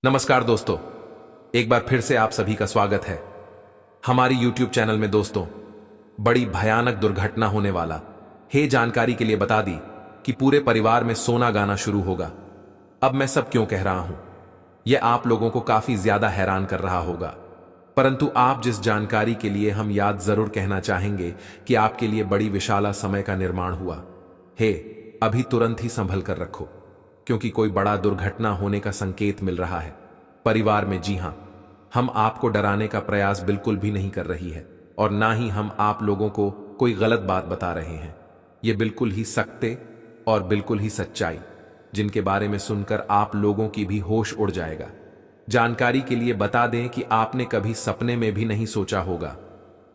नमस्कार दोस्तों, एक बार फिर से आप सभी का स्वागत है हमारी YouTube चैनल में। दोस्तों, बड़ी भयानक दुर्घटना होने वाला है। जानकारी के लिए बता दी कि पूरे परिवार में सोना गाना शुरू होगा। अब मैं सब क्यों कह रहा हूं, यह आप लोगों को काफी ज्यादा हैरान कर रहा होगा, परंतु आप जिस जानकारी के लिए हम याद जरूर कहना चाहेंगे कि आपके लिए बड़ी विशाला समय का निर्माण हुआ है। अभी तुरंत ही संभल कर रखो, क्योंकि कोई बड़ा दुर्घटना होने का संकेत मिल रहा है परिवार में। जी हां, हम आपको डराने का प्रयास बिल्कुल भी नहीं कर रही है और ना ही हम आप लोगों को कोई गलत बात बता रहे हैं। यह बिल्कुल ही सत्य और बिल्कुल ही सच्चाई, जिनके बारे में सुनकर आप लोगों की भी होश उड़ जाएगा। जानकारी के लिए बता दें कि आपने कभी सपने में भी नहीं सोचा होगा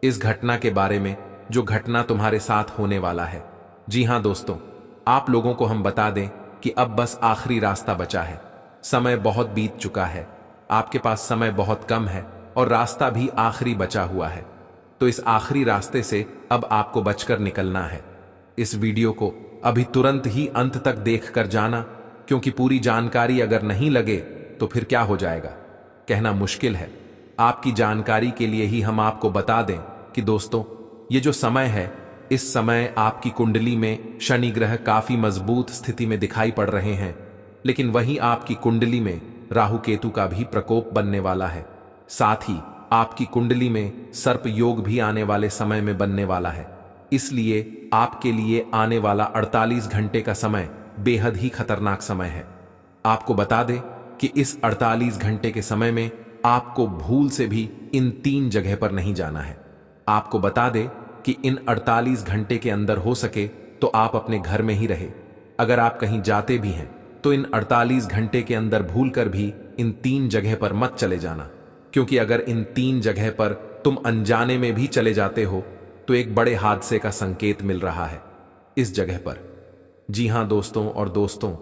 इस घटना के बारे में, जो घटना तुम्हारे साथ होने वाला है। जी हां दोस्तों, आप लोगों को हम बता दें कि अब बस आखिरी रास्ता बचा है। समय बहुत बीत चुका है, आपके पास समय बहुत कम है और रास्ता भी आखिरी बचा हुआ है। तो इस आखिरी रास्ते से अब आपको बचकर निकलना है। इस वीडियो को अभी तुरंत ही अंत तक देख कर जाना, क्योंकि पूरी जानकारी अगर नहीं लगे तो फिर क्या हो जाएगा कहना मुश्किल है। आपकी जानकारी के लिए ही हम आपको बता दें कि दोस्तों, ये जो समय है, इस समय आपकी कुंडली में शनि ग्रह काफी मजबूत स्थिति में दिखाई पड़ रहे हैं, लेकिन वहीं आपकी कुंडली में राहु केतु का भी प्रकोप बनने वाला है। साथ ही आपकी कुंडली में सर्प योग भी आने वाले समय में बनने वाला है। इसलिए आपके लिए आने वाला 48 घंटे का समय बेहद ही खतरनाक समय है। आपको बता दें कि इस 48 घंटे के समय में आपको भूल से भी इन 3 जगह पर नहीं जाना है। आपको बता दें कि इन 48 घंटे के अंदर हो सके तो आप अपने घर में ही रहे। अगर आप कहीं जाते भी हैं तो इन 48 घंटे के अंदर भूलकर भी इन 3 जगह पर मत चले जाना, क्योंकि अगर इन 3 जगह पर तुम अनजाने में भी चले जाते हो तो एक बड़े हादसे का संकेत मिल रहा है इस जगह पर। जी हां दोस्तों, और दोस्तों,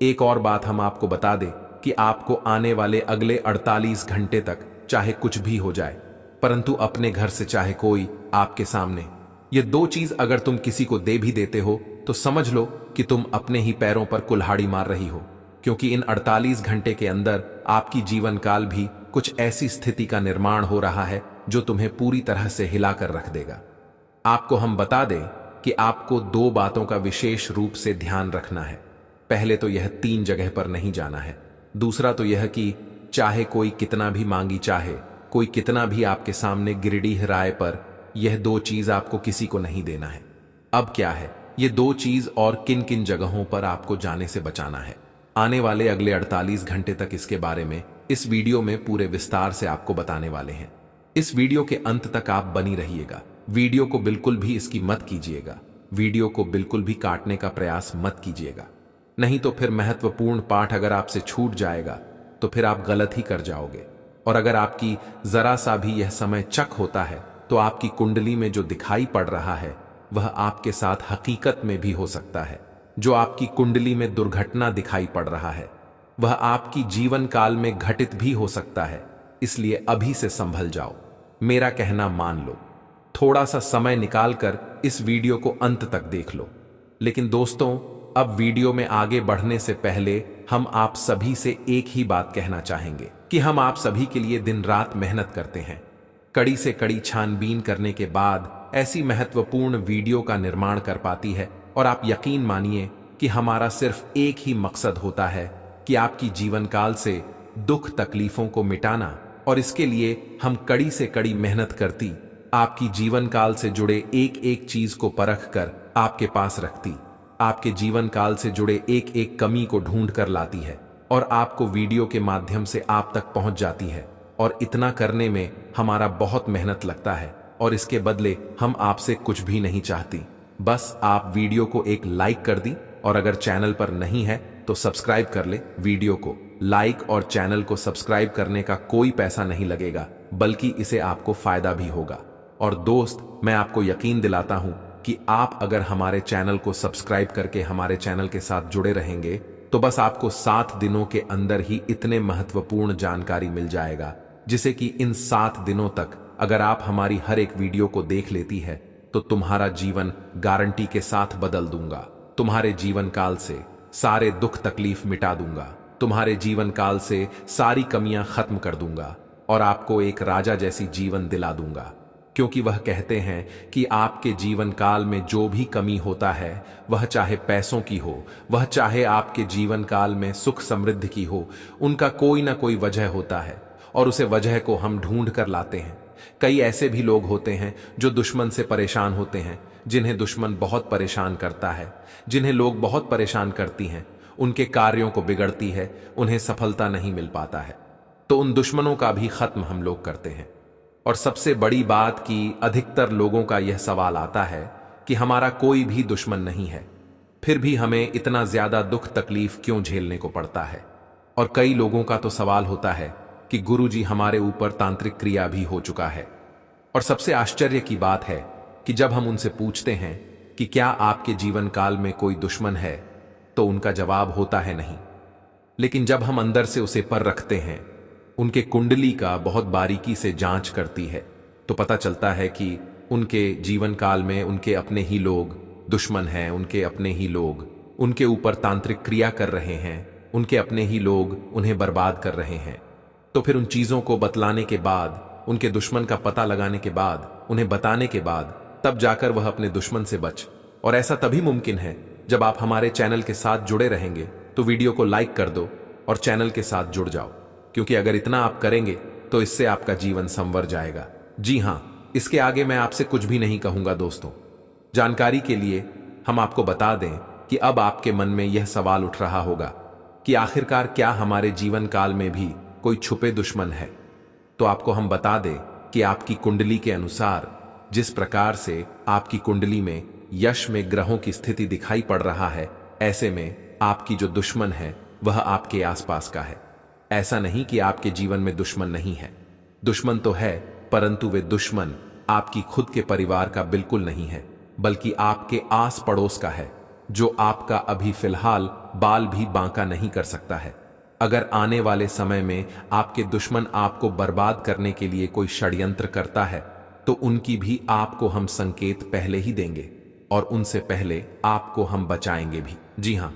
एक और बात हम आपको बता दें कि आपको आने वाले अगले 48 घंटे तक चाहे कुछ भी हो जाए, परंतु अपने घर से चाहे कोई आपके सामने, ये 2 चीज अगर तुम किसी को दे भी देते हो तो समझ लो कि तुम अपने ही पैरों पर कुल्हाड़ी मार रही हो, क्योंकि इन 48 घंटे के अंदर आपकी जीवन काल भी कुछ ऐसी स्थिति का निर्माण हो रहा है जो तुम्हें पूरी तरह से हिलाकर रख देगा। आपको हम बता दें कि आपको 2 बातों का विशेष रूप से ध्यान रखना है। पहले तो यह 3 जगह पर नहीं जाना है। दूसरा तो यह कि चाहे कोई कितना भी मांगी चाहे, कोई कितना भी आपके सामने गिरडीह राय पर, यह 2 चीज आपको किसी को नहीं देना है। अब क्या है, ये 2 चीज और किन किन जगहों पर आपको जाने से बचाना है, आने वाले अगले 48 घंटे तक इसके बारे में इस वीडियो में पूरे विस्तार से आपको बताने वाले हैं। इस वीडियो के अंत तक आप बनी रहिएगा। वीडियो को बिल्कुल भी इसकी मत कीजिएगा। वीडियो को बिल्कुल भी काटने का प्रयास मत कीजिएगा, नहीं तो फिर महत्वपूर्ण पाठ अगर आपसे छूट जाएगा तो फिर आप गलत ही कर जाओगे। और अगर आपकी जरा सा भी यह समय चक होता है तो आपकी कुंडली में जो दिखाई पड़ रहा है वह आपके साथ हकीकत में भी हो सकता है। जो आपकी कुंडली में दुर्घटना दिखाई पड़ रहा है वह आपकी जीवन काल में घटित भी हो सकता है। इसलिए अभी से संभल जाओ, मेरा कहना मान लो। थोड़ा सा समय निकालकर इस वीडियो को अंत तक देख लो। लेकिन दोस्तों, अब वीडियो में आगे बढ़ने से पहले हम आप सभी से एक ही बात कहना चाहेंगे कि हम आप सभी के लिए दिन रात मेहनत करते हैं। कड़ी से कड़ी छानबीन करने के बाद ऐसी महत्वपूर्ण वीडियो का निर्माण कर पाती है। और आप यकीन मानिए कि हमारा सिर्फ एक ही मकसद होता है कि आपकी जीवन काल से दुख तकलीफों को मिटाना। और इसके लिए हम कड़ी से कड़ी मेहनत करती, आपकी जीवन काल से जुड़े एक एक चीज को परख कर आपके पास रखती, आपके जीवन काल से जुड़े एक एक कमी को ढूंढ कर लाती है और आपको वीडियो के माध्यम से आप तक पहुंच जाती है। और इतना करने में हमारा बहुत मेहनत लगता है और इसके बदले हम आपसे कुछ भी नहीं चाहती। बस आप वीडियो को एक लाइक कर दी, और अगर चैनल पर नहीं है तो सब्सक्राइब कर ले। वीडियो को लाइक और चैनल को सब्सक्राइब करने का कोई पैसा नहीं लगेगा, बल्कि इसे आपको फायदा भी होगा। और दोस्त, मैं आपको यकीन दिलाता हूं कि आप अगर हमारे चैनल को सब्सक्राइब करके हमारे चैनल के साथ जुड़े रहेंगे तो बस आपको 7 दिनों के अंदर ही इतने महत्वपूर्ण जानकारी मिल जाएगा, जिसे कि इन 7 दिनों तक अगर आप हमारी हर एक वीडियो को देख लेती है तो तुम्हारा जीवन गारंटी के साथ बदल दूंगा। तुम्हारे जीवन काल से सारे दुख तकलीफ मिटा दूंगा। तुम्हारे जीवन काल से सारी कमियां खत्म कर दूंगा और आपको एक राजा जैसी जीवन दिला दूंगा। क्योंकि वह कहते हैं कि आपके जीवन काल में जो भी कमी होता है, वह चाहे पैसों की हो, वह चाहे आपके जीवन काल में सुख समृद्धि की हो, उनका कोई ना कोई वजह होता है और उसे वजह को हम ढूंढ कर लाते हैं। कई ऐसे भी लोग होते हैं जो दुश्मन से परेशान होते हैं, जिन्हें दुश्मन बहुत परेशान करता है, जिन्हें लोग बहुत परेशान करती हैं, उनके कार्यों को बिगड़ती है, उन्हें सफलता नहीं मिल पाता है। तो उन दुश्मनों का भी खत्म हम लोग करते हैं। और सबसे बड़ी बात कि अधिकतर लोगों का यह सवाल आता है कि हमारा कोई भी दुश्मन नहीं है, फिर भी हमें इतना ज्यादा दुख तकलीफ क्यों झेलने को पड़ता है। और कई लोगों का तो सवाल होता है कि गुरुजी हमारे ऊपर तांत्रिक क्रिया भी हो चुका है। और सबसे आश्चर्य की बात है कि जब हम उनसे पूछते हैं कि क्या आपके जीवन काल में कोई दुश्मन है, तो उनका जवाब होता है नहीं। लेकिन जब हम अंदर से उसे पर रखते हैं, उनके कुंडली का बहुत बारीकी से जांच करती है, तो पता चलता है कि उनके जीवन काल में उनके अपने ही लोग दुश्मन हैं, उनके अपने ही लोग उनके ऊपर तांत्रिक क्रिया कर रहे हैं, उनके अपने ही लोग उन्हें बर्बाद कर रहे हैं। तो फिर उन चीजों को बतलाने के बाद, उनके दुश्मन का पता लगाने के बाद, उन्हें बताने के बाद, तब जाकर वह अपने दुश्मन से बच। और ऐसा तभी मुमकिन है जब आप हमारे चैनल के साथ जुड़े रहेंगे। तो वीडियो को लाइक कर दो और चैनल के साथ जुड़ जाओ, क्योंकि अगर इतना आप करेंगे तो इससे आपका जीवन संवर जाएगा। जी हां, इसके आगे मैं आपसे कुछ भी नहीं कहूंगा दोस्तों। जानकारी के लिए हम आपको बता दें कि अब आपके मन में यह सवाल उठ रहा होगा कि आखिरकार क्या हमारे जीवन काल में भी कोई छुपे दुश्मन है। तो आपको हम बता दें कि आपकी कुंडली के अनुसार जिस प्रकार से आपकी कुंडली में यश में ग्रहों की स्थिति दिखाई पड़ रहा है, ऐसे में आपकी जो दुश्मन है वह आपके आसपास का है। ऐसा नहीं कि आपके जीवन में दुश्मन नहीं है, दुश्मन तो है, परंतु वे दुश्मन आपकी खुद के परिवार का बिल्कुल नहीं है, बल्कि आपके आस पड़ोस का है, जो आपका अभी फिलहाल बाल भी बांका नहीं कर सकता है। अगर आने वाले समय में आपके दुश्मन आपको बर्बाद करने के लिए कोई षड्यंत्र करता है, तो उनकी भी आपको हम संकेत पहले ही देंगे और उनसे पहले आपको हम बचाएंगे भी। जी हां,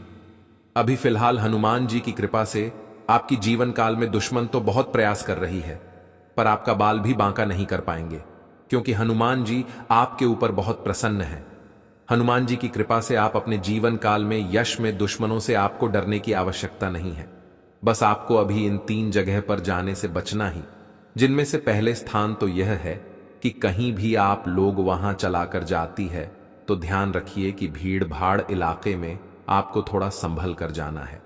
अभी फिलहाल हनुमान जी की कृपा से आपकी जीवन काल में दुश्मन तो बहुत प्रयास कर रही है, पर आपका बाल भी बांका नहीं कर पाएंगे, क्योंकि हनुमान जी आपके ऊपर बहुत प्रसन्न हैं। हनुमान जी की कृपा से आप अपने जीवन काल में यश में दुश्मनों से आपको डरने की आवश्यकता नहीं है। बस आपको अभी इन 3 जगह पर जाने से बचना ही, जिनमें से पहले स्थान तो यह है कि कहीं भी आप लोग वहां चलाकर जाती है तो ध्यान रखिए कि भीड़ भाड़ इलाके में आपको थोड़ा संभल कर जाना है,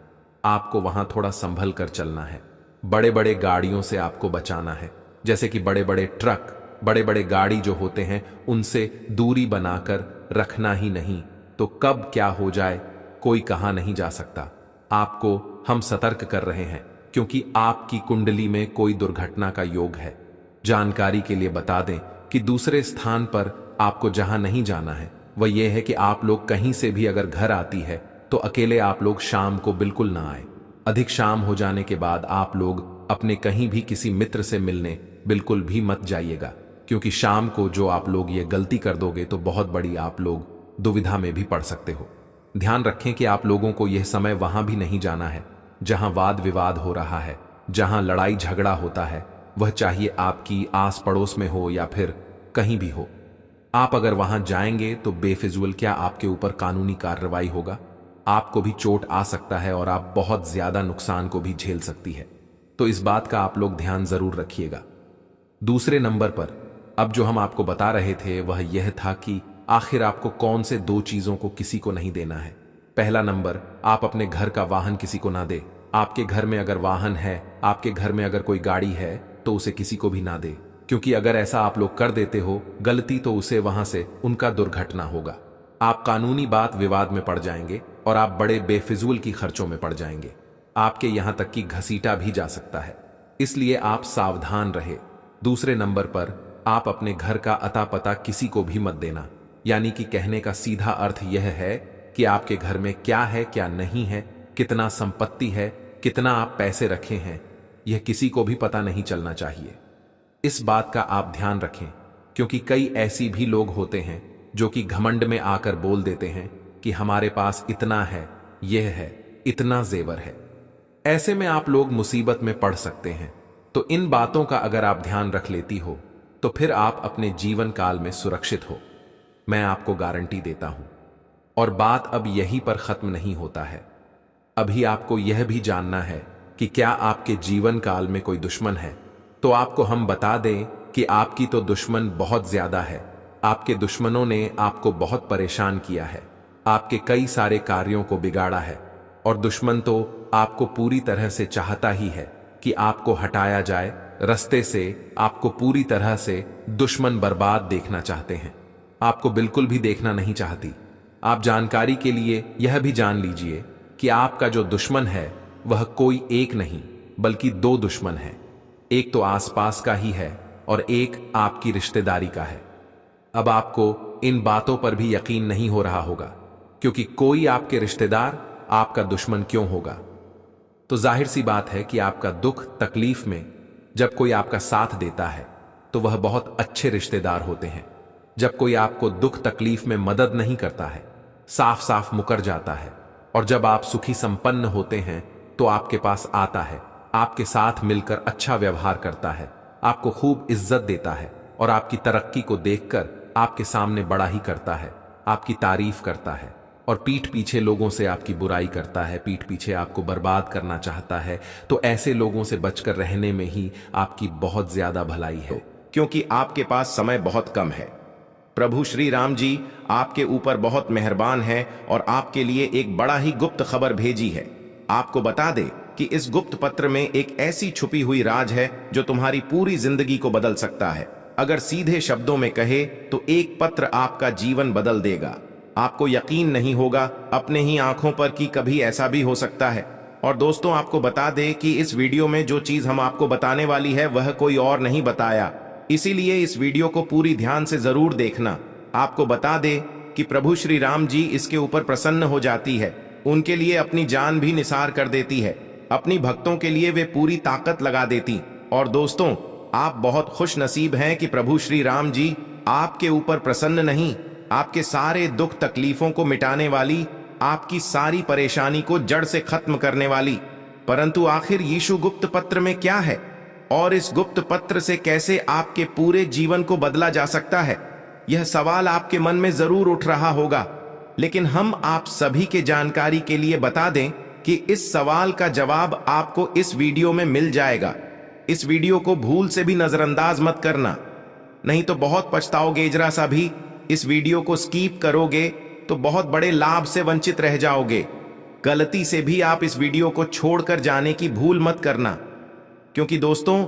आपको वहां थोड़ा संभल कर चलना है। बड़े बड़े गाड़ियों से आपको बचाना है, जैसे कि बड़े बड़े ट्रक, बड़े बड़े गाड़ी जो होते हैं, उनसे दूरी बनाकर रखना ही नहीं, तो कब क्या हो जाए कोई कहा नहीं जा सकता। आपको हम सतर्क कर रहे हैं, क्योंकि आपकी कुंडली में कोई दुर्घटना का योग है। जानकारी के लिए बता दें कि दूसरे स्थान पर आपको जहां नहीं जाना है वह यह है कि आप लोग कहीं से भी अगर घर आती है तो अकेले आप लोग शाम को बिल्कुल ना आए। अधिक शाम हो जाने के बाद आप लोग अपने कहीं भी किसी मित्र से मिलने बिल्कुल भी मत जाइएगा, क्योंकि शाम को जो आप लोग ये गलती कर दोगे तो बहुत बड़ी आप लोग दुविधा में भी पड़ सकते हो। ध्यान रखें कि आप लोगों को यह समय वहां भी नहीं जाना है जहां वाद विवाद हो रहा है, जहां लड़ाई झगड़ा होता है, वह चाहिए आपकी आस पड़ोस में हो या फिर कहीं भी हो। आप अगर वहां जाएंगे तो बेफिजूल क्या आपके ऊपर कानूनी कार्रवाई होगा, आपको भी चोट आ सकता है और आप बहुत ज्यादा नुकसान को भी झेल सकती है। तो इस बात का आप लोग ध्यान जरूर रखिएगा। दूसरे नंबर पर अब जो हम आपको बता रहे थे वह यह था कि आखिर आपको कौन से 2 चीजों को किसी को नहीं देना है। पहला नंबर, आप अपने घर का वाहन किसी को ना दे। आपके घर में अगर वाहन है, आपके घर में अगर कोई गाड़ी है, तो उसे किसी को भी ना दे, क्योंकि अगर ऐसा आप लोग कर देते हो गलती, तो उसे वहां से उनका दुर्घटना होगा। आप कानूनी बात विवाद में पड़ जाएंगे और आप बड़े बेफिजूल की खर्चों में पड़ जाएंगे। आपके यहां तक कि घसीटा भी जा सकता है, इसलिए आप सावधान रहे। दूसरे नंबर पर, आप अपने घर का अता पता किसी को भी मत देना। यानी कि कहने का सीधा अर्थ यह है कि आपके घर में क्या है क्या नहीं है, कितना संपत्ति है, कितना आप पैसे रखे हैं, यह किसी को भी पता नहीं चलना चाहिए। इस बात का आप ध्यान रखें, क्योंकि कई ऐसी भी लोग होते हैं जो कि घमंड में आकर बोल देते हैं कि हमारे पास इतना है, यह है, इतना जेवर है। ऐसे में आप लोग मुसीबत में पड़ सकते हैं। तो इन बातों का अगर आप ध्यान रख लेती हो तो फिर आप अपने जीवन काल में सुरक्षित हो, मैं आपको गारंटी देता हूं। और बात अब यहीं पर खत्म नहीं होता है। अभी आपको यह भी जानना है कि क्या आपके जीवन काल में कोई दुश्मन है। तो आपको हम बता दें कि आपकी तो दुश्मन बहुत ज्यादा है। आपके दुश्मनों ने आपको बहुत परेशान किया है, आपके कई सारे कार्यों को बिगाड़ा है। और दुश्मन तो आपको पूरी तरह से चाहता ही है कि आपको हटाया जाए रास्ते से। आपको पूरी तरह से दुश्मन बर्बाद देखना चाहते हैं, आपको बिल्कुल भी देखना नहीं चाहती। आप जानकारी के लिए यह भी जान लीजिए कि आपका जो दुश्मन है वह कोई एक नहीं बल्कि दो दुश्मन है। एक तो आसपास का ही है और एक आपकी रिश्तेदारी का है। अब आपको इन बातों पर भी यकीन नहीं हो रहा होगा, क्योंकि कोई आपके रिश्तेदार आपका दुश्मन क्यों होगा। तो जाहिर सी बात है कि आपका दुख तकलीफ में जब कोई आपका साथ देता है तो वह बहुत अच्छे रिश्तेदार होते हैं। जब कोई आपको दुख तकलीफ में मदद नहीं करता है, साफ साफ मुकर जाता है, और जब आप सुखी संपन्न होते हैं तो आपके पास आता है, आपके साथ मिलकर अच्छा व्यवहार करता है, आपको खूब इज्जत देता है और आपकी तरक्की को देखकर आपके सामने बड़ा ही करता है, आपकी तारीफ करता है और पीठ पीछे लोगों से आपकी बुराई करता है, पीठ पीछे आपको बर्बाद करना चाहता है, तो ऐसे लोगों से बचकर रहने में ही आपकी बहुत ज्यादा भलाई है। क्योंकि आपके पास समय बहुत कम है। प्रभु श्री राम जी आपके ऊपर बहुत मेहरबान है और आपके लिए एक बड़ा ही गुप्त खबर भेजी है। आपको बता दे कि इस गुप्त पत्र में एक ऐसी छुपी हुई राज है जो तुम्हारी पूरी जिंदगी को बदल सकता है। अगर सीधे शब्दों में कहे तो एक पत्र आपका जीवन बदल देगा। आपको यकीन नहीं होगा अपने ही आंखों पर कि कभी ऐसा भी हो सकता है। और दोस्तों, आपको बता दे कि इस वीडियो में जो चीज हम आपको बताने वाली है वह कोई और नहीं बताया, इसीलिए इस वीडियो को पूरी ध्यान से जरूर देखना। आपको बता दे कि प्रभु श्री राम जी इसके ऊपर प्रसन्न हो जाती है, उनके लिए अपनी जान भी निसार कर देती है, अपनी भक्तों के लिए वे पूरी ताकत लगा देती। और दोस्तों, आप बहुत खुश नसीब हैं कि प्रभु श्री राम जी आपके ऊपर प्रसन्न नहीं, आपके सारे दुख तकलीफों को मिटाने वाली, आपकी सारी परेशानी को जड़ से खत्म करने वाली। परंतु आखिर यीशु गुप्त पत्र में क्या है और इस गुप्त पत्र से कैसे आपके पूरे जीवन को बदला जा सकता है, यह सवाल आपके मन में जरूर उठ रहा होगा। लेकिन हम आप सभी के जानकारी के लिए बता दें कि इस सवाल का जवाब आपको इस वीडियो में मिल जाएगा। इस वीडियो को भूल से भी नजरअंदाज मत करना, नहीं तो बहुत पछताओगे। जरा सा भी इस वीडियो को स्कीप करोगे तो बहुत बड़े लाभ से वंचित रह जाओगे। गलती से भी आप इस वीडियो को छोड़कर जाने की भूल मत करना, क्योंकि दोस्तों,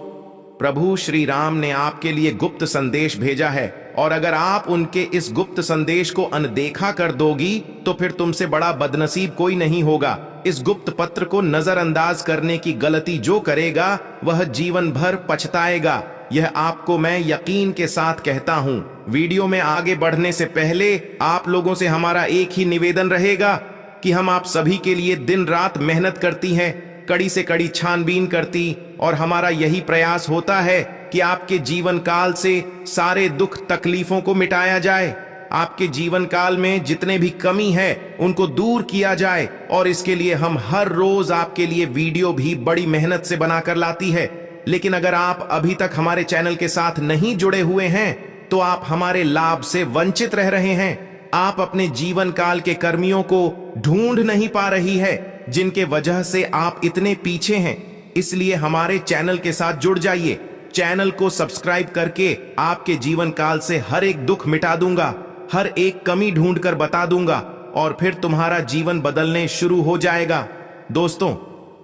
प्रभु श्री राम ने आपके लिए गुप्त संदेश भेजा है और अगर आप उनके इस गुप्त संदेश को अनदेखा कर दोगी तो फिर तुमसे बड़ा बदनसीब कोई नहीं होगा। इस गुप्त पत्र को नजरअंदाज करने की गलती जो करेगा वह जीवन भर पछताएगा, यह आपको मैं यकीन के साथ कहता हूं। वीडियो में आगे बढ़ने से पहले आप लोगों से हमारा एक ही निवेदन रहेगा कि हम आप सभी के लिए दिन रात मेहनत करती हैं, कड़ी से कड़ी छानबीन करती, और हमारा यही प्रयास होता है कि आपके जीवन काल से सारे दुख तकलीफों को मिटाया जाए, आपके जीवन काल में जितने भी कमी है उनको दूर किया जाए। और इसके लिए हम हर रोज आपके लिए वीडियो भी बड़ी मेहनत से बनाकर लाती है। लेकिन अगर आप अभी तक हमारे चैनल के साथ नहीं जुड़े हुए हैं तो आप हमारे लाभ से वंचित रह रहे हैं। आप अपने जीवन काल के कर्मियों को ढूंढ नहीं पा रही है जिनके वजह से आप इतने पीछे हैं। इसलिए हमारे चैनल के साथ जुड़ जाइए। चैनल को सब्सक्राइब करके आपके जीवन काल से हर एक दुख मिटा दूंगा, हर एक कमी ढूंढकर बता दूंगा और फिर तुम्हारा जीवन बदलने शुरू हो जाएगा। दोस्तों,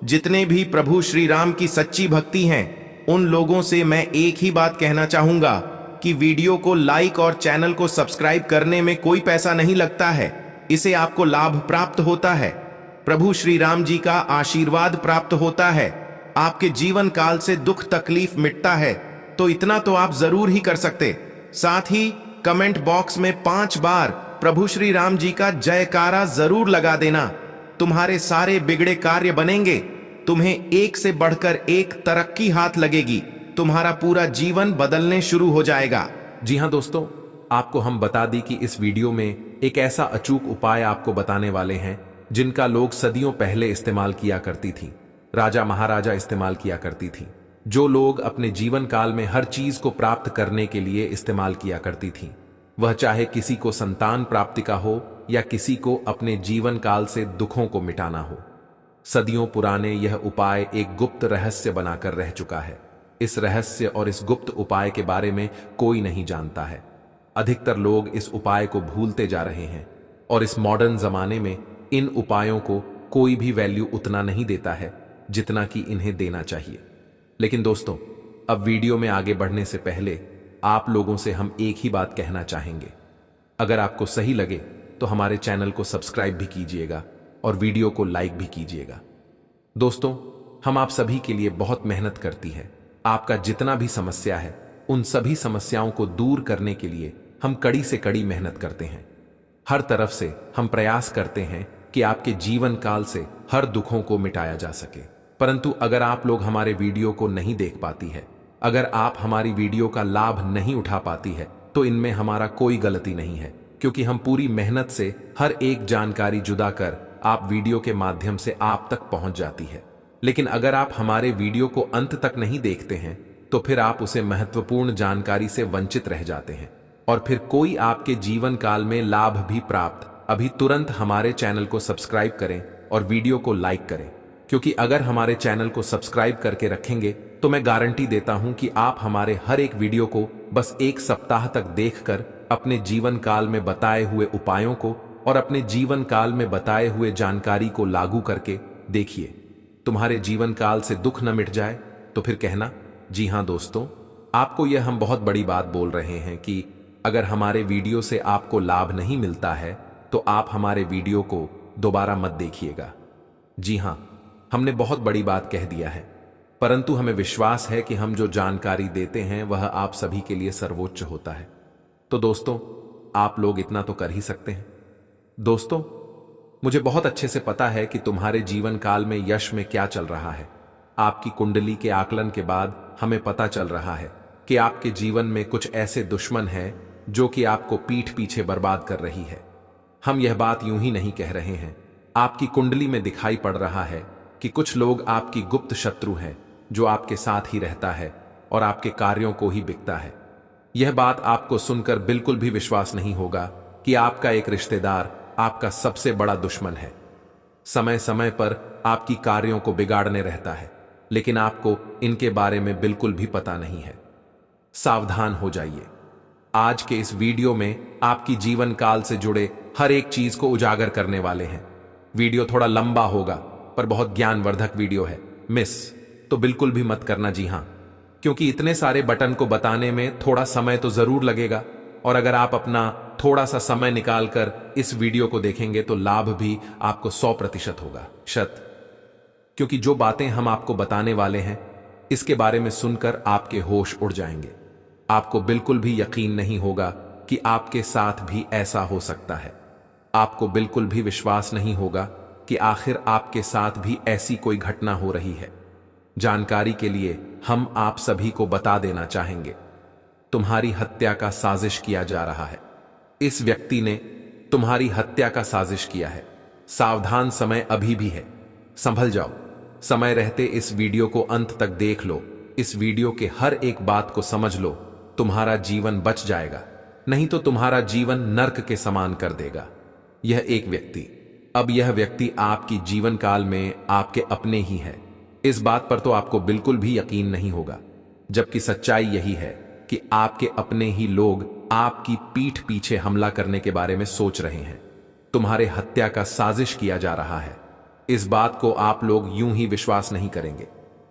जितने भी प्रभु श्री राम की सच्ची भक्ति हैं उन लोगों से मैं एक ही बात कहना चाहूंगा कि वीडियो को लाइक और चैनल को सब्सक्राइब करने में कोई पैसा नहीं लगता है, इसे आपको लाभ प्राप्त होता है, प्रभु श्री राम जी का आशीर्वाद प्राप्त होता है, आपके जीवन काल से दुख तकलीफ मिटता है। तो इतना तो आप जरूर ही कर सकते। साथ ही कमेंट बॉक्स में 5 बार प्रभु श्री राम जी का जयकारा जरूर लगा देना। तुम्हारे सारे बिगड़े कार्य बनेंगे, तुम्हें एक से बढ़कर एक तरक्की हाथ लगेगी, तुम्हारा पूरा जीवन बदलने शुरू हो जाएगा। जी हां दोस्तों, आपको हम बता दी कि इस वीडियो में एक ऐसा अचूक उपाय आपको बताने वाले हैं जिनका लोग सदियों पहले इस्तेमाल किया करती थी, राजा महाराजा इस्तेमाल किया करती थी, जो लोग अपने जीवन काल में हर चीज को प्राप्त करने के लिए इस्तेमाल किया करती थी। वह चाहे किसी को संतान प्राप्ति का हो या किसी को अपने जीवन काल से दुखों को मिटाना हो। सदियों पुराने यह उपाय एक गुप्त रहस्य बनाकर रह चुका है। इस रहस्य और इस गुप्त उपाय के बारे में कोई नहीं जानता है। अधिकतर लोग इस उपाय को भूलते जा रहे हैं और इस मॉडर्न जमाने में इन उपायों को कोई भी वैल्यू उतना नहीं देता है जितना कि इन्हें देना चाहिए। लेकिन दोस्तों, अब वीडियो में आगे बढ़ने से पहले आप लोगों से हम एक ही बात कहना चाहेंगे। अगर आपको सही लगे तो हमारे चैनल को सब्सक्राइब भी कीजिएगा और वीडियो को लाइक भी कीजिएगा। दोस्तों, हम आप सभी के लिए बहुत मेहनत करती है। आपका जितना भी समस्या है, उन सभी समस्याओं को दूर करने के लिए हम कड़ी से कड़ी मेहनत करते हैं। हर तरफ से हम प्रयास करते हैं कि आपके जीवन काल से हर दुखों को मिटाया जा सके। परंतु अगर आप लोग हमारे वीडियो को नहीं देख पाती है, अगर आप हमारी वीडियो का लाभ नहीं उठा पाती है, तो इनमें हमारा कोई गलती नहीं है, क्योंकि हम पूरी मेहनत से हर एक जानकारी जुदा कर आप वीडियो के माध्यम से आप तक पहुंच जाती है। लेकिन अगर आप हमारे वीडियो को अंत तक नहीं देखते हैं, तो फिर आप उसे महत्वपूर्ण जानकारी से वंचित रह जाते हैं और फिर कोई आपके जीवन काल में लाभ भी प्राप्त। अभी तुरंत हमारे चैनल को सब्सक्राइब करें और वीडियो को लाइक करें, क्योंकि अगर हमारे चैनल को सब्सक्राइब करके रखेंगे तो मैं गारंटी देता हूं कि आप हमारे हर एक वीडियो को बस एक सप्ताह तक देखकर अपने जीवन काल में बताए हुए उपायों को और अपने जीवन काल में बताए हुए जानकारी को लागू करके देखिए। तुम्हारे जीवन काल से दुख न मिट जाए तो फिर कहना, जी हां दोस्तों, आपको यह हम बहुत बड़ी बात बोल रहे हैं कि अगर हमारे वीडियो से आपको लाभ नहीं मिलता है तो आप हमारे वीडियो को दोबारा मत देखिएगा। जी हां, हमने बहुत बड़ी बात कह दिया है, परंतु हमें विश्वास है कि हम जो जानकारी देते हैं वह आप सभी के लिए सर्वोच्च होता है। तो दोस्तों, आप लोग इतना तो कर ही सकते हैं। दोस्तों, मुझे बहुत अच्छे से पता है कि तुम्हारे जीवन काल में यश में क्या चल रहा है। आपकी कुंडली के आकलन के बाद हमें पता चल रहा है कि आपके जीवन में कुछ ऐसे दुश्मन हैं जो कि आपको पीठ पीछे बर्बाद कर रही है। हम यह बात यूं ही नहीं कह रहे हैं, आपकी कुंडली में दिखाई पड़ रहा है कि कुछ लोग आपकी गुप्त शत्रु हैं जो आपके साथ ही रहता है और आपके कार्यों को ही बिकता है। यह बात आपको सुनकर बिल्कुल भी विश्वास नहीं होगा कि आपका एक रिश्तेदार आपका सबसे बड़ा दुश्मन है। समय समय पर आपकी कार्यों को बिगाड़ने रहता है, लेकिन आपको इनके बारे में बिल्कुल भी पता नहीं है। सावधान हो जाइए। आज के इस वीडियो में आपकी जीवन काल से जुड़े हर एक चीज को उजागर करने वाले हैं। वीडियो थोड़ा लंबा होगा पर बहुत ज्ञानवर्धक वीडियो है। मिस तो बिल्कुल भी मत करना, जी हां, क्योंकि इतने सारे बटन को बताने में थोड़ा समय तो जरूर लगेगा और अगर आप अपना थोड़ा सा समय निकालकर इस वीडियो को देखेंगे तो लाभ भी आपको 100% होगा। क्योंकि जो बातें हम आपको बताने वाले हैं इसके बारे में सुनकर आपके होश उड़ जाएंगे। आपको बिल्कुल भी यकीन नहीं होगा कि आपके साथ भी ऐसा हो सकता है। आपको बिल्कुल भी विश्वास नहीं होगा कि आखिर आपके साथ भी ऐसी कोई घटना हो रही है। जानकारी के लिए हम आप सभी को बता देना चाहेंगे, तुम्हारी हत्या का साजिश किया जा रहा है। इस व्यक्ति ने तुम्हारी हत्या का साजिश किया है। सावधान, समय अभी भी है, संभल जाओ। समय रहते इस वीडियो को अंत तक देख लो। इस वीडियो के हर एक बात को समझ लो, तुम्हारा जीवन बच जाएगा, नहीं तो तुम्हारा जीवन नर्क के समान कर देगा। यह एक व्यक्ति, अब यह व्यक्ति आपकी जीवन काल में आपके अपने ही है। इस बात पर तो आपको बिल्कुल भी यकीन नहीं होगा, जबकि सच्चाई यही है कि आपके अपने ही लोग आपकी पीठ पीछे हमला करने के बारे में सोच रहे हैं। तुम्हारे हत्या का साजिश किया जा रहा है। इस बात को आप लोग यूं ही विश्वास नहीं करेंगे।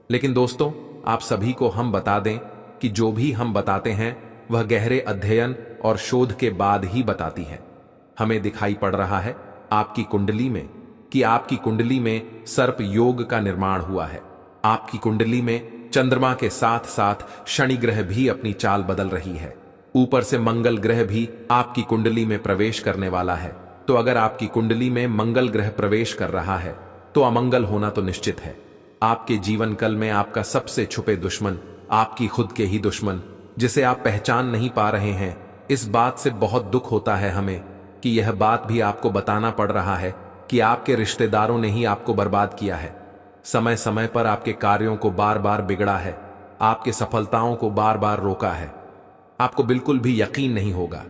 लेकिन दोस्तों, आप सभी को हम बता दें कि जो भी हम बताते हैं वह गहरे अध्ययन और शोध के बाद ही बताती है। हमें दिखाई पड़ रहा है आपकी कुंडली में कि आपकी कुंडली में सर्प योग का निर्माण हुआ है। आपकी कुंडली में चंद्रमा के साथ साथ शनि ग्रह भी अपनी चाल बदल रही है। ऊपर से मंगल ग्रह भी आपकी कुंडली में प्रवेश करने वाला है। तो अगर आपकी कुंडली में मंगल ग्रह प्रवेश कर रहा है तो अमंगल होना तो निश्चित है। आपके जीवन काल में आपका सबसे छुपे दुश्मन, आपकी खुद के ही दुश्मन, जिसे आप पहचान नहीं पा रहे हैं। इस बात से बहुत दुख होता है हमें कि यह बात भी आपको बताना पड़ रहा है कि आपके रिश्तेदारों ने ही आपको बर्बाद किया है। समय समय पर आपके कार्यों को बार बार बिगड़ा है, आपके सफलताओं को बार बार रोका है। आपको बिल्कुल भी यकीन नहीं होगा,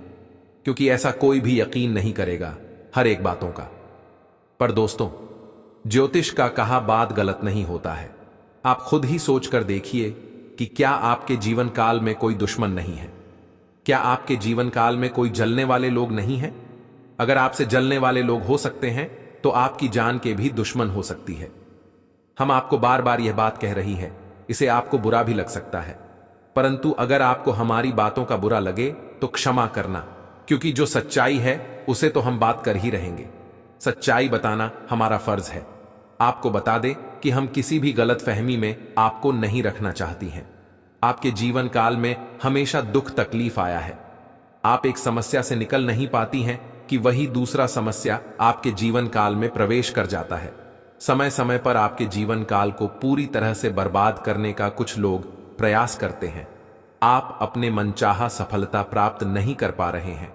क्योंकि ऐसा कोई भी यकीन नहीं करेगा हर एक बातों का। पर दोस्तों, ज्योतिष का कहा बात गलत नहीं होता है। आप खुद ही सोचकर देखिए कि क्या आपके जीवन काल में कोई दुश्मन नहीं है? क्या आपके जीवन काल में कोई जलने वाले लोग नहीं हैं? अगर आपसे जलने वाले लोग हो सकते हैं तो आपकी जान के भी दुश्मन हो सकती है। हम आपको बार बार यह बात कह रही है, इसे आपको बुरा भी लग सकता है, परंतु अगर आपको हमारी बातों का बुरा लगे तो क्षमा करना, क्योंकि जो सच्चाई है उसे तो हम बात कर ही रहेंगे। सच्चाई बताना हमारा फर्ज है। आपको बता दें कि हम किसी भी गलत फहमी में आपको नहीं रखना चाहती हैं। आपके जीवन काल में हमेशा दुख तकलीफ आया है। आप एक समस्या से निकल नहीं पाती हैं कि वही दूसरा समस्या आपके जीवन काल में प्रवेश कर जाता है। समय समय पर आपके जीवन काल को पूरी तरह से बर्बाद करने का कुछ लोग प्रयास करते हैं। आप अपने मनचाहा सफलता प्राप्त नहीं कर पा रहे हैं।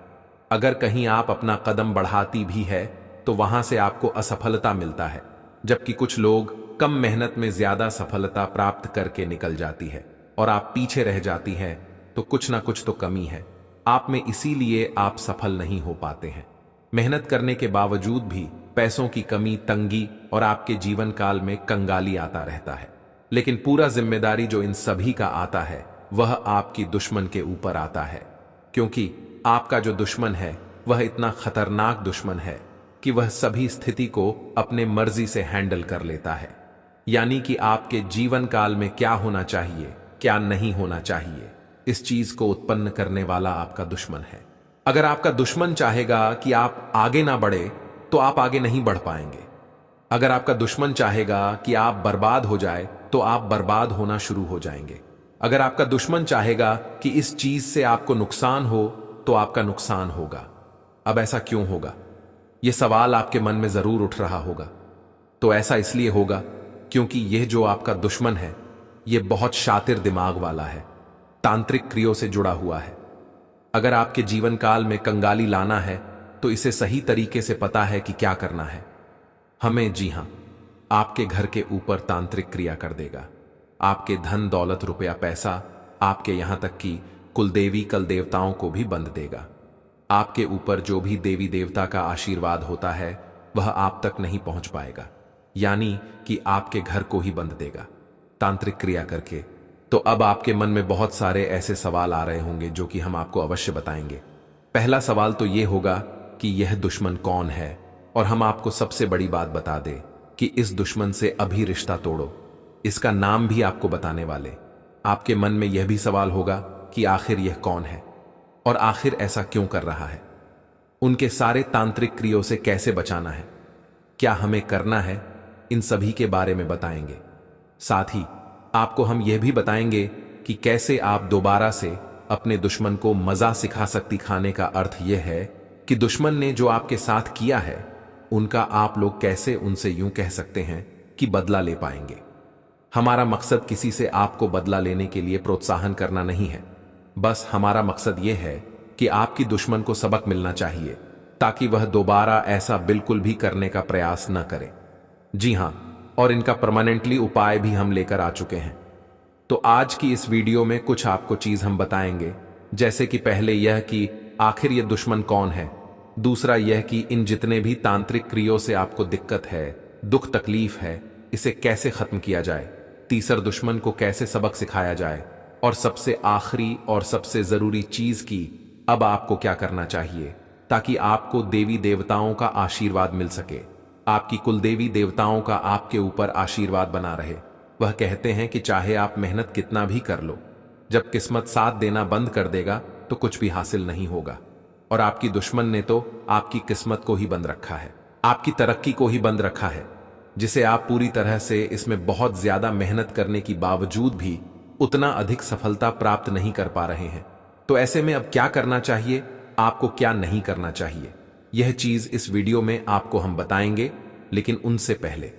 अगर कहीं आप अपना कदम बढ़ाती भी है तो वहां से आपको असफलता मिलता है, जबकि कुछ लोग कम मेहनत में ज्यादा सफलता प्राप्त करके निकल जाती है और आप पीछे रह जाती हैं, तो कुछ ना कुछ तो कमी है आप में, इसीलिए आप सफल नहीं हो पाते हैं। मेहनत करने के बावजूद भी पैसों की कमी, तंगी और आपके जीवन काल में कंगाली आता रहता है। लेकिन पूरा जिम्मेदारी जो इन सभी का आता है वह आपकी दुश्मन के ऊपर आता है, क्योंकि आपका जो दुश्मन है वह इतना खतरनाक दुश्मन है कि वह सभी स्थिति को अपने मर्जी से हैंडल कर लेता है। यानी कि आपके जीवन काल में क्या होना चाहिए, क्या नहीं होना चाहिए, इस चीज को उत्पन्न करने वाला आपका दुश्मन है। अगर आपका दुश्मन चाहेगा कि आप आगे ना बढ़े तो आप आगे नहीं बढ़ पाएंगे। अगर आपका दुश्मन चाहेगा कि आप बर्बाद हो जाए तो आप बर्बाद होना शुरू हो जाएंगे। अगर आपका दुश्मन चाहेगा कि इस चीज से आपको नुकसान हो तो आपका नुकसान होगा। अब ऐसा क्यों होगा? यह सवाल आपके मन में जरूर उठ रहा होगा। तो ऐसा इसलिए होगा क्योंकि यह जो आपका दुश्मन है यह बहुत शातिर दिमाग वाला है, तांत्रिक क्रियों से जुड़ा हुआ है। अगर आपके जीवन काल में कंगाली लाना है तो इसे सही तरीके से पता है कि क्या करना है। हमें, जी हां, आपके घर के ऊपर तांत्रिक क्रिया कर देगा। आपके धन दौलत, रुपया, पैसा, आपके यहां तक कि कुलदेवी कल देवताओं को भी बंद देगा। आपके ऊपर जो भी देवी देवता का आशीर्वाद होता है वह आप तक नहीं पहुंच पाएगा, यानी कि आपके घर को ही बंद देगा तांत्रिक क्रिया करके। तो अब आपके मन में बहुत सारे ऐसे सवाल आ रहे होंगे जो कि हम आपको अवश्य बताएंगे। पहला सवाल तो यह होगा कि यह दुश्मन कौन है, और हम आपको सबसे बड़ी बात बता दें कि इस दुश्मन से अभी रिश्ता तोड़ो। इसका नाम भी आपको बताने वाले। आपके मन में यह भी सवाल होगा कि आखिर यह कौन है और आखिर ऐसा क्यों कर रहा है, उनके सारे तांत्रिक क्रियों से कैसे बचाना है, क्या हमें करना है, इन सभी के बारे में बताएंगे। साथ ही आपको हम यह भी बताएंगे कि कैसे आप दोबारा से अपने दुश्मन को मजा सिखा सकती। खाने का अर्थ यह है कि दुश्मन ने जो आपके साथ किया है उनका आप लोग कैसे उनसे यूं कह सकते हैं कि बदला ले पाएंगे। हमारा मकसद किसी से आपको बदला लेने के लिए प्रोत्साहन करना नहीं है। बस हमारा मकसद यह है कि आपकी दुश्मन को सबक मिलना चाहिए ताकि वह दोबारा ऐसा बिल्कुल भी करने का प्रयास न करे। जी हां, और इनका परमानेंटली उपाय भी हम लेकर आ चुके हैं। तो आज की इस वीडियो में कुछ आपको चीज हम बताएंगे, जैसे कि पहले यह कि आखिर यह दुश्मन कौन है, दूसरा यह कि इन जितने भी तांत्रिक क्रियों से आपको दिक्कत है, दुख तकलीफ है, इसे कैसे खत्म किया जाए, तीसरा दुश्मन को कैसे सबक सिखाया जाए, और सबसे आखिरी और सबसे जरूरी चीज की अब आपको क्या करना चाहिए ताकि आपको देवी देवताओं का आशीर्वाद मिल सके, आपकी कुलदेवी देवताओं का आपके ऊपर आशीर्वाद बना रहे। वह कहते हैं कि चाहे आप मेहनत कितना भी कर लो, जब किस्मत साथ देना बंद कर देगा तो कुछ भी हासिल नहीं होगा। और आपकी दुश्मन ने तो आपकी किस्मत को ही बंद रखा है, आपकी तरक्की को ही बंद रखा है, जिसे आप पूरी तरह से इसमें बहुत ज्यादा मेहनत करने की बावजूद भी उतना अधिक सफलता प्राप्त नहीं कर पा रहे हैं। तो ऐसे में अब क्या करना चाहिए, आपको क्या नहीं करना चाहिए, यह चीज इस वीडियो में आपको हम बताएंगे। लेकिन उनसे पहले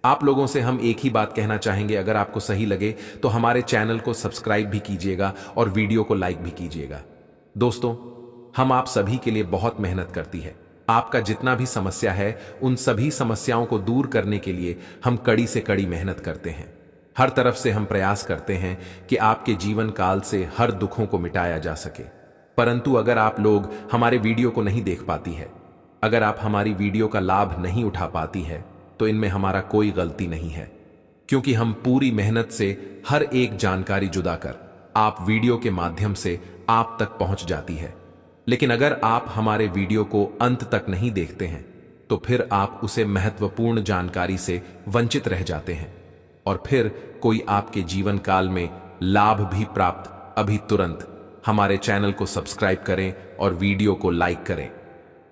आप लोगों से हम एक ही बात कहना चाहेंगे, अगर आपको सही लगे तो हमारे चैनल को सब्सक्राइब भी कीजिएगा और वीडियो को लाइक भी कीजिएगा। दोस्तों, हम आप सभी के लिए बहुत मेहनत करती है, आपका जितना भी समस्या है उन सभी समस्याओं को दूर करने के लिए हम कड़ी से कड़ी मेहनत करते हैं। हर तरफ से हम प्रयास करते हैं कि आपके जीवन काल से हर दुखों को मिटाया जा सके। परंतु अगर आप लोग हमारे वीडियो को नहीं देख पाती है, अगर आप हमारी वीडियो का लाभ नहीं उठा पाती है, तो इनमें हमारा कोई गलती नहीं है, क्योंकि हम पूरी मेहनत से हर एक जानकारी जुदा कर आप वीडियो के माध्यम से आप तक पहुंच जाती है। लेकिन अगर आप हमारे वीडियो को अंत तक नहीं देखते हैं तो फिर आप उसे महत्वपूर्ण जानकारी से वंचित रह जाते हैं और फिर कोई आपके जीवन काल में लाभ भी प्राप्त। अभी तुरंत हमारे चैनल को सब्सक्राइब करें और वीडियो को लाइक करें,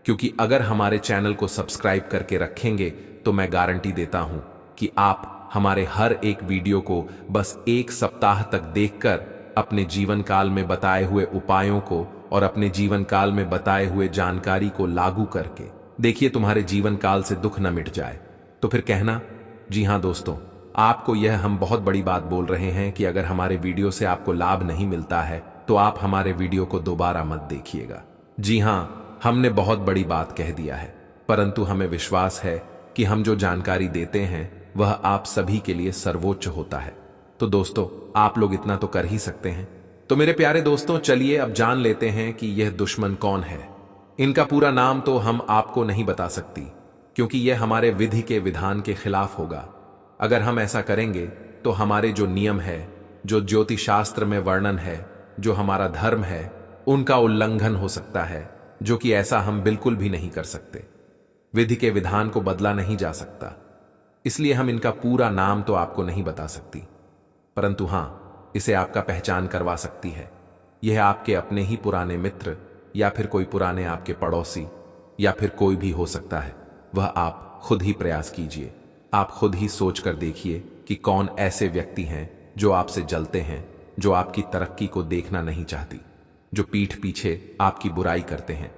क्योंकि अगर हमारे चैनल को सब्सक्राइब करके रखेंगे तो मैं गारंटी देता हूं कि आप हमारे हर एक वीडियो को बस 1 सप्ताह तक देखकर अपने जीवन काल में बताए हुए उपायों को और अपने जीवन काल में बताए हुए जानकारी को लागू करके देखिए, तुम्हारे जीवन काल से दुख न मिट जाए तो फिर कहना। जी हां दोस्तों, आपको यह हम बहुत बड़ी बात बोल रहे हैं कि अगर हमारे वीडियो से आपको लाभ नहीं मिलता है तो आप हमारे वीडियो को दोबारा मत देखिएगा। जी हां, हमने बहुत बड़ी बात कह दिया है, परंतु हमें विश्वास है कि हम जो जानकारी देते हैं वह आप सभी के लिए सर्वोच्च होता है। तो दोस्तों, आप लोग इतना तो कर ही सकते हैं। तो मेरे प्यारे दोस्तों, चलिए अब जान लेते हैं कि यह दुश्मन कौन है। इनका पूरा नाम तो हम आपको नहीं बता सकती, क्योंकि यह हमारे विधि के विधान के खिलाफ होगा। अगर हम ऐसा करेंगे तो हमारे जो नियम है, जो ज्योतिष शास्त्र में वर्णन है, जो हमारा धर्म है, उनका उल्लंघन हो सकता है, जो कि ऐसा हम बिल्कुल भी नहीं कर सकते। विधि के विधान को बदला नहीं जा सकता, इसलिए हम इनका पूरा नाम तो आपको नहीं बता सकती, परंतु हां, इसे आपका पहचान करवा सकती है। यह आपके अपने ही पुराने मित्र या फिर कोई पुराने आपके पड़ोसी या फिर कोई भी हो सकता है। वह आप खुद ही प्रयास कीजिए, आप खुद ही सोच कर देखिए कि कौन ऐसे व्यक्ति हैं जो आपसे जलते हैं, जो आपकी तरक्की को देखना नहीं चाहती, जो पीठ पीछे आपकी बुराई करते हैं।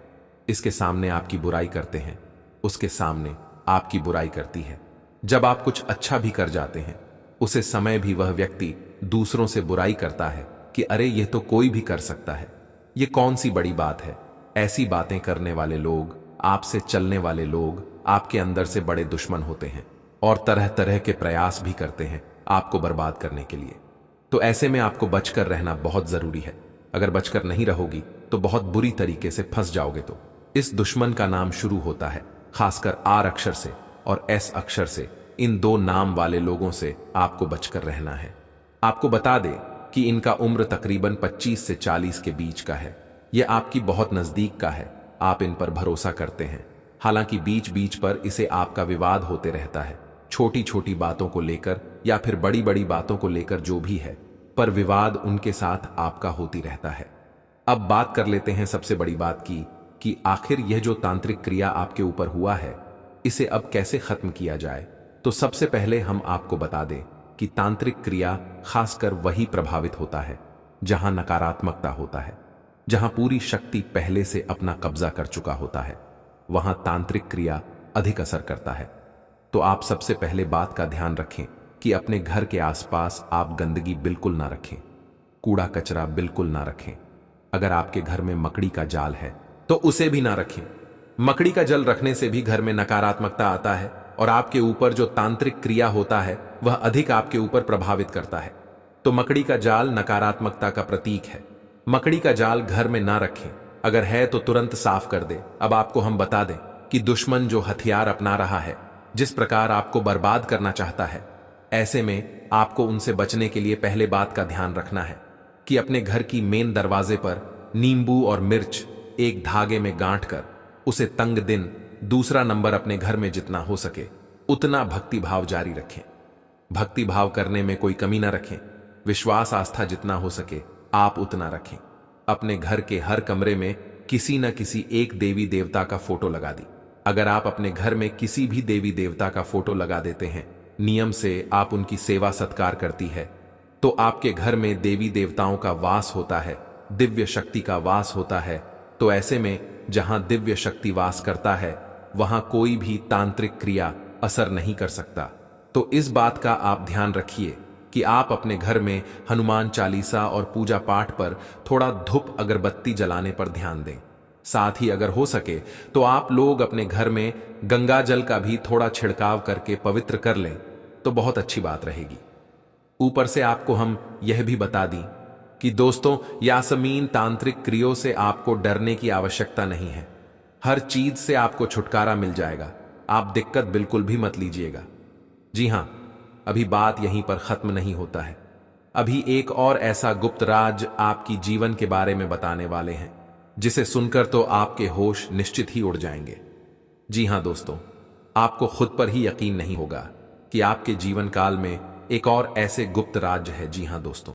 इसके सामने आपकी बुराई करते हैं, उसके सामने आपकी बुराई करती है। जब आप कुछ अच्छा भी कर जाते हैं, उसे समय भी वह व्यक्ति दूसरों से बुराई करता है कि अरे यह तो कोई भी कर सकता है, ये कौन सी बड़ी बात है। ऐसी बातें करने वाले लोग, आपसे चलने वाले लोग आपके अंदर से बड़े दुश्मन होते हैं और तरह तरह के प्रयास भी करते हैं आपको बर्बाद करने के लिए। तो ऐसे में आपको बचकर रहना बहुत जरूरी है। अगर बचकर नहीं रहोगी तो बहुत बुरी तरीके से फंस जाओगे। तो इस दुश्मन का नाम शुरू होता है खासकर आर अक्षर से और एस अक्षर से। इन 2 नाम वाले लोगों से आपको बचकर रहना है। आपको बता दें कि इनका उम्र तकरीबन 25 से 40 के बीच का है। यह आपकी बहुत नजदीक का है, आप इन पर भरोसा करते हैं। हालांकि बीच बीच पर इसे आपका विवाद होते रहता है, छोटी छोटी बातों को लेकर या फिर बड़ी बड़ी बातों को लेकर, जो भी है, पर विवाद उनके साथ आपका होती रहता है। अब बात कर लेते हैं सबसे बड़ी बात की कि आखिर यह जो तांत्रिक क्रिया आपके ऊपर हुआ है, इसे अब कैसे खत्म किया जाए। तो सबसे पहले हम आपको बता दें कि तांत्रिक क्रिया खासकर वही प्रभावित होता है जहां नकारात्मकता होता है, जहां पूरी शक्ति पहले से अपना कब्जा कर चुका होता है, वहां तांत्रिक क्रिया अधिक असर करता है। तो आप सबसे पहले बात का ध्यान रखें कि अपने घर के आसपास आप गंदगी बिल्कुल ना रखें, कूड़ा कचरा बिल्कुल ना रखें। अगर आपके घर में मकड़ी का जाल है तो उसे भी ना रखें। मकड़ी का जल रखने से भी घर में नकारात्मकता आता है और आपके ऊपर जो तांत्रिक क्रिया होता है वह अधिक आपके ऊपर प्रभावित करता है। तो मकड़ी का जाल नकारात्मकता का प्रतीक है। मकड़ी का जाल घर में ना रखें, अगर है तो तुरंत साफ कर दे। अब आपको हम बता दें कि दुश्मन जो हथियार अपना रहा है, जिस प्रकार आपको बर्बाद करना चाहता है, ऐसे में आपको उनसे बचने के लिए पहले बात का ध्यान रखना है कि अपने घर की मेन दरवाजे पर नींबू और मिर्च एक धागे में गांठ कर उसे तंग दिन, दूसरा नंबर अपने घर में जितना हो सके उतना भक्ति भाव जारी रखें। भक्ति भाव करने में कोई कमी ना रखें। विश्वास आस्था जितना हो सके आप उतना रखें। अपने घर के हर कमरे में किसी न किसी एक देवी देवता का फोटो लगा दी। अगर आप अपने घर में किसी भी देवी देवता का फोटो लगा देते हैं, नियम से आप उनकी सेवा सत्कार करती है, तो आपके घर में देवी देवताओं का वास होता है, दिव्य शक्ति का वास होता है। तो ऐसे में जहां दिव्य शक्ति वास करता है वहां कोई भी तांत्रिक क्रिया असर नहीं कर सकता। तो इस बात का आप ध्यान रखिए कि आप अपने घर में हनुमान चालीसा और पूजा पाठ पर थोड़ा धूप अगरबत्ती जलाने पर ध्यान दें। साथ ही अगर हो सके तो आप लोग अपने घर में गंगा जल का भी थोड़ा छिड़काव करके पवित्र कर लें तो बहुत अच्छी बात रहेगी। ऊपर से आपको हम यह भी बता दी कि दोस्तों, यासमीन तांत्रिक क्रियों से आपको डरने की आवश्यकता नहीं है। हर चीज से आपको छुटकारा मिल जाएगा। आप दिक्कत बिल्कुल भी मत लीजिएगा। जी हां, अभी बात यहीं पर खत्म नहीं होता है। अभी एक और ऐसा गुप्त राज आपकी जीवन के बारे में बताने वाले हैं जिसे सुनकर तो आपके होश निश्चित ही उड़ जाएंगे। जी हां दोस्तों, आपको खुद पर ही यकीन नहीं होगा कि आपके जीवन काल में एक और ऐसे गुप्त राज्य है। जी हां दोस्तों।